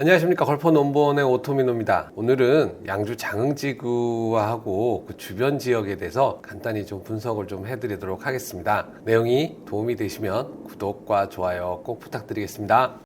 안녕하십니까. 걸퍼 넘버원의 오토미노입니다. 오늘은 양주 장흥지구하고 그 주변 지역에 대해서 간단히 좀 분석을 좀 해드리도록 하겠습니다. 내용이 도움이 되시면 구독과 좋아요 꼭 부탁드리겠습니다.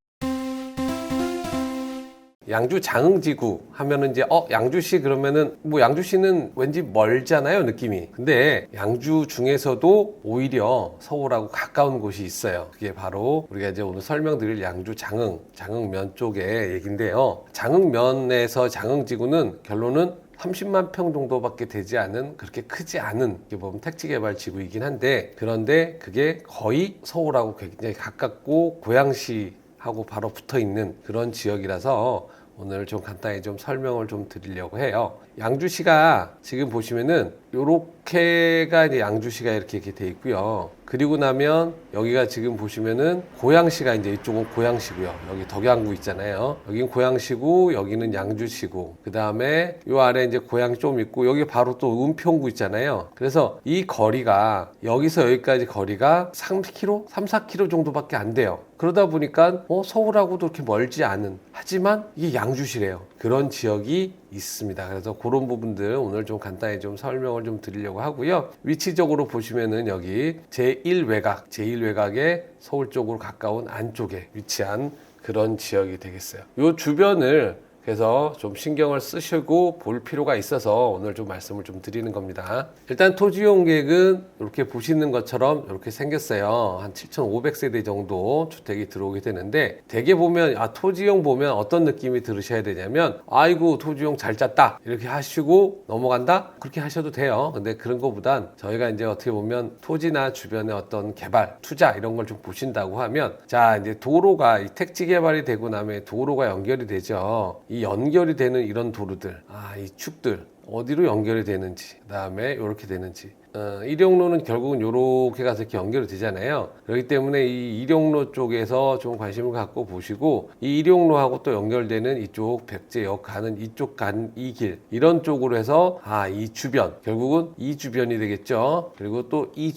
양주 장흥지구 하면은 이제 양주시 그러면은 뭐 양주시는 왠지 멀잖아요, 느낌이. 근데 양주 중에서도 오히려 서울하고 가까운 곳이 있어요. 그게 바로 우리가 이제 오늘 설명드릴 양주 장흥면 쪽의 얘기인데요. 장흥면에서 장흥지구는 결론은 30만 평 정도밖에 되지 않은, 그렇게 크지 않은, 이게 보면 택지개발 지구이긴 한데, 그런데 그게 거의 서울하고 굉장히 가깝고 고양시하고 바로 붙어 있는 그런 지역이라서 오늘 좀 간단히 좀 설명을 좀 드리려고 해요. 양주시가 지금 보시면은 요렇게가 이제 양주시가 이렇게 돼 있고요. 그리고 나면 여기가 지금 보시면은 고양시가 이제 이쪽은 고양시고요. 여기 덕양구 있잖아요. 여긴 고양시고 여기는 양주시고, 그 다음에 요 아래 이제 고양 좀 있고, 여기 바로 또 은평구 있잖아요. 그래서 이 거리가 여기서 여기까지 거리가 3km, 4km 정도밖에 안 돼요. 그러다 보니까 서울하고도 그렇게 멀지 않은, 하지만 이게 양주시래요. 그런 지역이 있습니다. 그래서 그런 부분들 오늘 좀 간단히 좀 설명을 좀 드리려고 하고요. 위치적으로 보시면은 여기 제1외곽에 서울 쪽으로 가까운 안쪽에 위치한 그런 지역이 되겠어요. 이 주변을 그래서 좀 신경을 쓰시고 볼 필요가 있어서 오늘 좀 말씀을 좀 드리는 겁니다. 일단 토지용 계획은 이렇게 보시는 것처럼 이렇게 생겼어요. 한 7,500세대 정도 주택이 들어오게 되는데, 대개 보면 토지용 보면 어떤 느낌이 들으셔야 되냐면, 아이고 토지용 잘 짰다 이렇게 하시고 넘어간다, 그렇게 하셔도 돼요. 근데 그런 거보단 저희가 이제 어떻게 보면 토지나 주변의 어떤 개발, 투자 이런 걸 좀 보신다고 하면, 자 이제 도로가 이 택지 개발이 되고 나면 도로가 연결이 되죠. 이 연결이 되는 이런 도로들, 이 축들 어디로 연결이 되는지, 그 다음에 이렇게 되는지, 일용로는 결국은 이렇게 가서 이렇게 연결이 되잖아요. 그렇기 때문에 이 일용로 쪽에서 좀 관심을 갖고 보시고, 이 일용로하고 또 연결되는 이쪽 백제역 가는 이쪽 간 이 길, 이런 쪽으로 해서 이 주변, 결국은 이 주변이 되겠죠. 그리고 또 이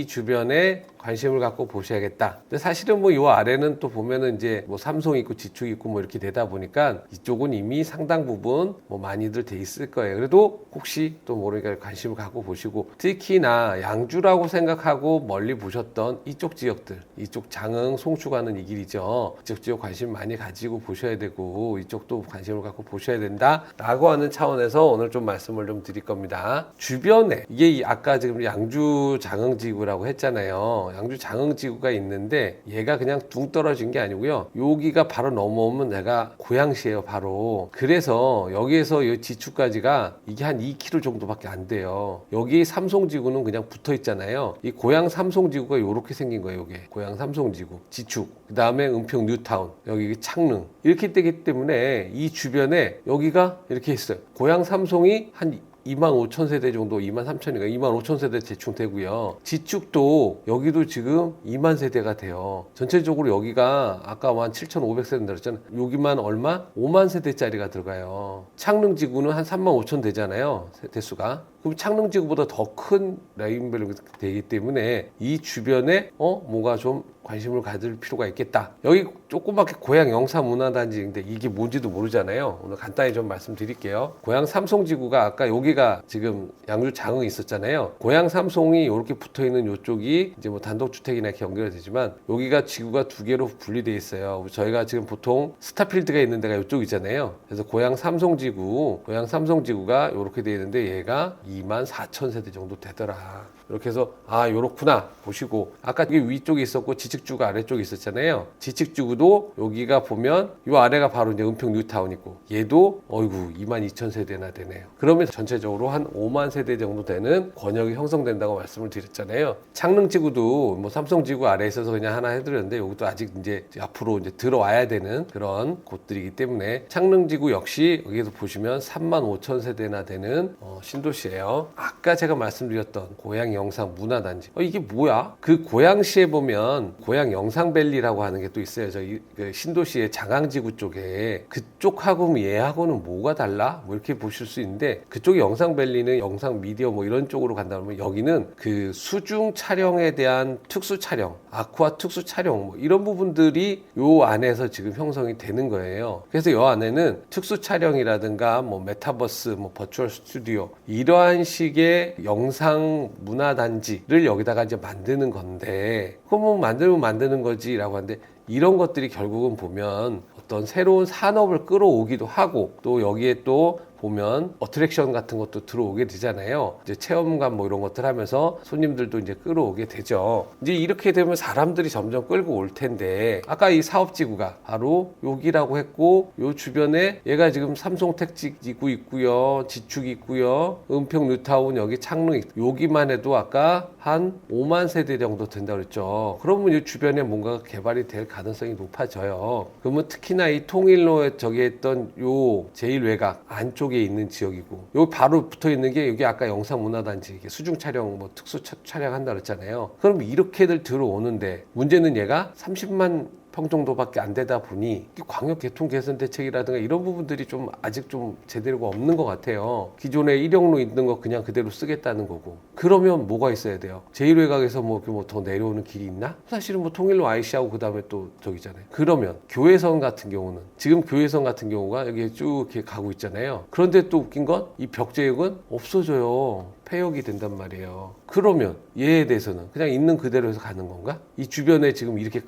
주변에 관심을 갖고 보셔야겠다. 근데 사실은 뭐 이 아래는 또 보면은 이제 뭐 삼성 있고 지축 있고 뭐 이렇게 되다 보니까 이쪽은 이미 상당 부분 뭐 많이들 돼 있을 거예요. 그래도 혹시 또 모르니까 관심을 갖고 보시고, 특히나 양주라고 생각하고 멀리 보셨던 이쪽 지역들, 이쪽 장흥 송추 가는 이 길이죠. 이쪽 지역 관심 많이 가지고 보셔야 되고, 이쪽도 관심을 갖고 보셔야 된다 라고 하는 차원에서 오늘 좀 말씀을 좀 드릴 겁니다. 주변에 이게 아까 지금 양주 장흥지구라고 했잖아요. 양주 장흥지구가 있는데 얘가 그냥 둥 떨어진 게 아니고요. 여기가 바로 넘어오면 내가 고양시예요, 바로. 그래서 여기에서 이 지축까지가 이게 한 2km 정도밖에 안 돼요. 여기 삼송지구는 그냥 붙어 있잖아요. 이 고양 삼송지구가 이렇게 생긴 거예요. 이게 고양 삼송지구 지축, 그 다음에 은평 뉴타운, 여기 창릉, 이렇게 되기 때문에 이 주변에 여기가 이렇게 있어요. 고양 삼송이 한 25,000세대 정도, 23,000인가 25,000세대 대충 되고요. 지축도 여기도 지금 2만 세대가 돼요. 전체적으로 여기가 아까 한 7,500세대 들었잖아요. 여기만 얼마? 5만 세대짜리가 들어가요. 창릉지구는 한 35,000 되잖아요, 세대수가. 그럼 창릉지구보다 더 큰 라인별로 되기 때문에 이 주변에 뭔가 좀 관심을 가질 필요가 있겠다. 여기 조그맣게 고양 영사문화단지인데 이게 뭔지도 모르잖아요. 오늘 간단히 좀 말씀드릴게요. 고양 삼송지구가 아까 여기가 지금 양주 장흥이 있었잖아요. 고양 삼송이 이렇게 붙어있는 이쪽이 이제 뭐 단독주택이나 이렇게 연결이 되지만, 여기가 지구가 두 개로 분리되어 있어요. 저희가 지금 보통 스타필드가 있는 데가 이쪽이잖아요. 그래서 고양 삼송지구가 이렇게 되어 있는데 얘가 24,000세대 정도 되더라. 이렇게 해서 요렇구나 보시고, 아까 이게 위쪽에 있었고 지측주가 아래쪽에 있었잖아요. 지측주구도 여기가 보면 이 아래가 바로 이제 은평 뉴타운 있고, 얘도 22,000세대나 되네요. 그러면 전체적으로 한 5만 세대 정도 되는 권역이 형성된다고 말씀을 드렸잖아요. 창릉지구도 뭐 삼성지구 아래에 있어서 그냥 하나 해드렸는데, 여기도 아직 이제 앞으로 이제 들어와야 되는 그런 곳들이기 때문에, 창릉지구 역시 여기서 보시면 35,000세대나 되는 신도시예요. 아까 제가 말씀드렸던 고양 영상 문화단지. 이게 뭐야? 그 고양시에 보면 고양 영상밸리라고 하는 게 또 있어요. 저희 신도시의 장항지구 쪽에 그쪽하고 얘하고는 뭐가 달라? 뭐 이렇게 보실 수 있는데 그쪽 영상밸리는 영상 미디어 뭐 이런 쪽으로 간다 그러면 여기는 그 수중 촬영에 대한 특수 촬영, 아쿠아 특수 촬영 뭐 이런 부분들이 요 안에서 지금 형성이 되는 거예요. 그래서 요 안에는 특수 촬영이라든가 뭐 메타버스, 뭐 버추얼 스튜디오 이러한 식의 영상 문화단지를 여기다가 이제 만드는 건데 그럼 뭐 만들면 만드는 거지라고 하는데 이런 것들이 결국은 보면 어떤 새로운 산업을 끌어오기도 하고 또 여기에 또 보면 어트랙션 같은 것도 들어오게 되잖아요. 이제 체험관 뭐 이런 것들 하면서 손님들도 이제 끌어오게 되죠. 이제 이렇게 되면 사람들이 점점 끌고 올 텐데 아까 이 사업지구가 바로 여기라고 했고 요 주변에 얘가 지금 삼성택지구 있고요, 지축 있고요, 은평 뉴타운 여기 창릉 있고 여기만 해도 아까 한 5만 세대 정도 된다고 그랬죠. 그러면 이 주변에 뭔가가 개발이 될 가능성이 높아져요. 그러면 특히나 이 통일로에 저기 했던 요 제1외곽 안쪽에 있는 지역이고 여기 바로 붙어 있는 게 여기 아까 영상문화단지 수중 촬영 뭐 특수 촬영한다 그랬잖아요. 그럼 이렇게들 들어오는데 문제는 얘가 30만 평 정도밖에 안 되다 보니 광역 교통 개선 대책이라든가 이런 부분들이 좀 아직 좀 제대로가 없는 것 같아요. 기존에 일용로 있는 거 그냥 그대로 쓰겠다는 거고. 그러면 뭐가 있어야 돼요? 제1외곽에서 뭐 더 내려오는 길이 있나? 사실은 뭐 통일로 IC하고 그 다음에 또 저기잖아요. 그러면 교외선 같은 경우는 지금 교외선 같은 경우가 여기 쭉 이렇게 가고 있잖아요. 그런데 또 웃긴 건 이 벽제역은 없어져요. 폐역이 된단 말이에요. 그러면 얘에 대해서는 그냥 있는 그대로 해서 가는 건가? 이 주변에 지금 이렇게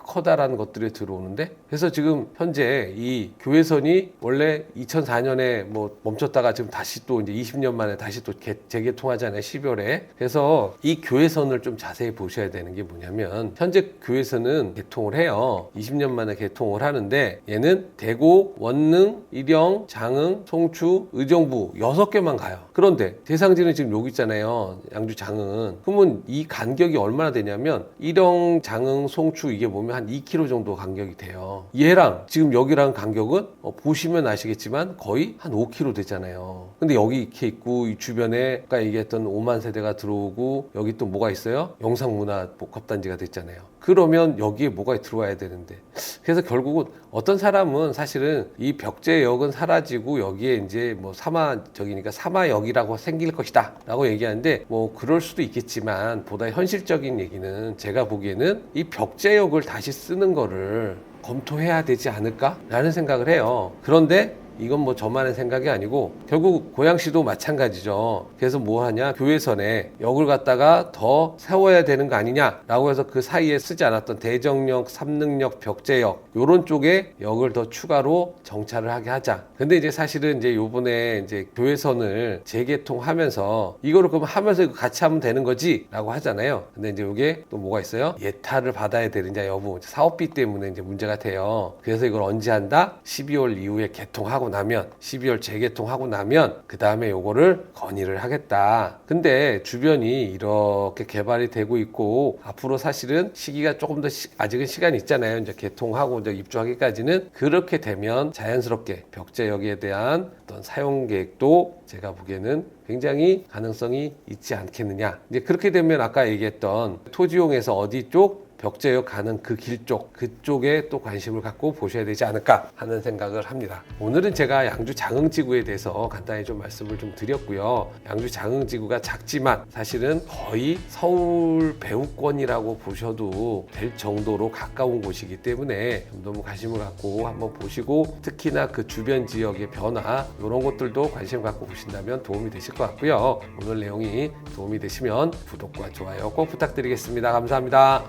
커다란 것들이 들어오는데 그래서 지금 현재 이 교외선이 원래 2004년에 뭐 멈췄다가 지금 다시 또 이제 20년 만에 다시 또 재개통하잖아요. 12월에. 그래서 이 교외선을 좀 자세히 보셔야 되는 게 뭐냐면 현재 교외선은 개통을 해요. 20년 만에 개통을 하는데 얘는 대구, 원능, 일영, 장흥, 송추, 의정부 6개만 가요. 그런데 대상지는 지금 여기 있잖아요. 양주 장흥은. 그러면 이 간격이 얼마나 되냐면 일영, 장흥, 송추 이게 보면 한 2km 정도 간격이 돼요. 얘랑 지금 여기랑 간격은 보시면 아시겠지만 거의 한 5km 되잖아요. 근데 여기 이렇게 있고 이 주변에 아까 얘기했던 5만 세대가 들어오고 여기 또 뭐가 있어요? 영상문화복합단지가 됐잖아요. 그러면 여기에 뭐가 들어와야 되는데 그래서 결국은 어떤 사람은 사실은 이 벽제역은 사라지고 여기에 이제 뭐 사마적이니까 사마역이라고 생길 것이다 라고 얘기하는데 뭐 그럴 수도 있겠지만 보다 현실적인 얘기는 제가 보기에는 이 벽제역을 다시 쓰는 거를 검토해야 되지 않을까 라는 생각을 해요. 그런데 이건 뭐 저만의 생각이 아니고 결국 고양시도 마찬가지죠. 그래서 뭐 하냐? 교외선에 역을 갖다가 더 세워야 되는 거 아니냐라고 해서 그 사이에 쓰지 않았던 대정역, 삼능역, 벽제역 요런 쪽에 역을 더 추가로 정차를 하게 하자. 근데 이제 사실은 이제 요번에 이제 교외선을 재개통하면서 이거를 그럼 하면서 이거 같이 하면 되는 거지라고 하잖아요. 근데 이제 이게 또 뭐가 있어요? 예타를 받아야 되느냐 여부 사업비 때문에 이제 문제가 돼요. 그래서 이걸 언제 한다? 12월 이후에 개통하고 나면 12월 재개통하고 나면 그 다음에 요거를 건의를 하겠다. 근데 주변이 이렇게 개발이 되고 있고 앞으로 사실은 시기가 조금 더 아직은 시간이 있잖아요. 이제 개통하고 이제 입주하기까지는 그렇게 되면 자연스럽게 벽제역에 대한 어떤 사용 계획도 제가 보기에는 굉장히 가능성이 있지 않겠느냐. 이제 그렇게 되면 아까 얘기했던 토지용에서 어디 쪽 벽제역 가는 그 길 쪽, 그쪽에 또 관심을 갖고 보셔야 되지 않을까 하는 생각을 합니다. 오늘은 제가 양주 장흥지구에 대해서 간단히 좀 말씀을 좀 드렸고요. 양주 장흥지구가 작지만 사실은 거의 서울 배후권이라고 보셔도 될 정도로 가까운 곳이기 때문에 너무 관심을 갖고 한번 보시고 특히나 그 주변 지역의 변화 이런 것들도 관심 갖고 보신다면 도움이 되실 것 같고요. 오늘 내용이 도움이 되시면 구독과 좋아요 꼭 부탁드리겠습니다. 감사합니다.